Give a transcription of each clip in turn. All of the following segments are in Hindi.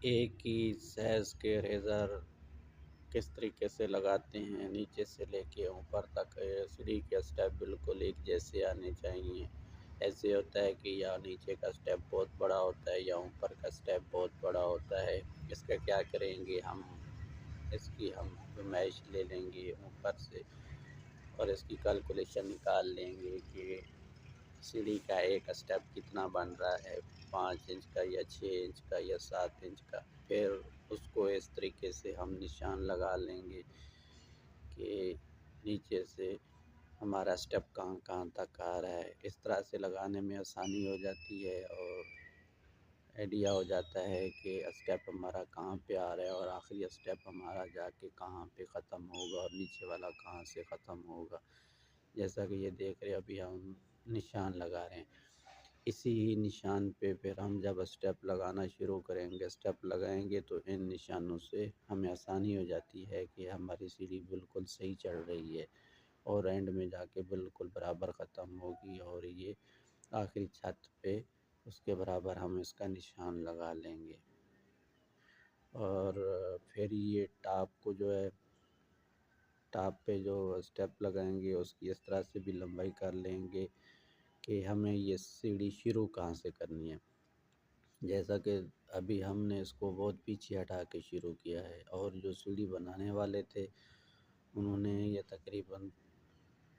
एक ही साइज़ के रेज़र किस तरीके से लगाते हैं, नीचे से लेके ऊपर तक सीढ़ी के स्टेप बिल्कुल एक जैसे आने चाहिए। ऐसे होता है कि या नीचे का स्टेप बहुत बड़ा होता है या ऊपर का स्टेप बहुत बड़ा होता है। इसका क्या करेंगे हम, इसकी हम पemash ले लेंगे ऊपर से और इसकी कैलकुलेशन निकाल लेंगे कि सीढ़ी का एक स्टेप कितना बन रहा है, 5 इंच का या 6 इंच का या 7 इंच का। फिर उसको इस तरीके से हम निशान लगा लेंगे कि नीचे से हमारा स्टेप कहाँ कहाँ तक आ रहा है। इस तरह से लगाने में आसानी हो जाती है और आइडिया हो जाता है कि स्टेप हमारा कहाँ पे आ रहा है और आखिरी स्टेप हमारा जाके कहाँ पे ख़त्म होगा और नीचे वाला कहाँ से ख़त्म होगा। जैसा कि ये देख रहे हैं, अभी हम निशान लगा रहे हैं। इसी ही निशान पे फिर हम जब स्टेप लगाना शुरू करेंगे, स्टेप लगाएंगे तो इन निशानों से हमें आसानी हो जाती है कि हमारी सीढ़ी बिल्कुल सही चढ़ रही है और एंड में जाके बिल्कुल बराबर ख़त्म होगी और ये आखिरी छत पे उसके बराबर हम इसका निशान लगा लेंगे। और फिर ये टॉप को जो है, टॉप पे जो स्टेप लगाएंगे उसकी इस तरह से भी लंबाई कर लेंगे कि हमें ये सीढ़ी शुरू कहाँ से करनी है। जैसा कि अभी हमने इसको बहुत पीछे हटा के शुरू किया है और जो सीढ़ी बनाने वाले थे उन्होंने ये तकरीबन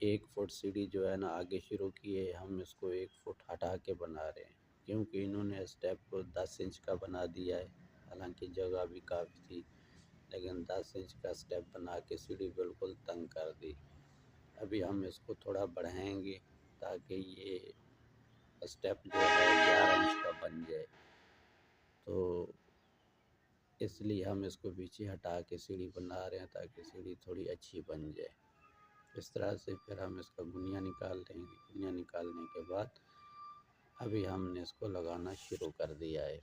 1 फुट सीढ़ी जो है ना आगे शुरू की है, हम इसको 1 फुट हटा के बना रहे हैं क्योंकि इन्होंने स्टेप को 10 इंच का बना दिया है। हालांकि जगह भी काफ़ी थी लेकिन 10 इंच का स्टेप बना के सीढ़ी बिल्कुल तंग कर दी। अभी हम इसको थोड़ा बढ़ाएंगे ताकि ये स्टेप जो है 11 इंच का बन जाए, तो इसलिए हम इसको पीछे हटा के सीढ़ी बना रहे हैं ताकि सीढ़ी थोड़ी अच्छी बन जाए। इस तरह से फिर हम इसका गुनिया निकाल देंगे। गुनिया निकालने के बाद अभी हमने इसको लगाना शुरू कर दिया है।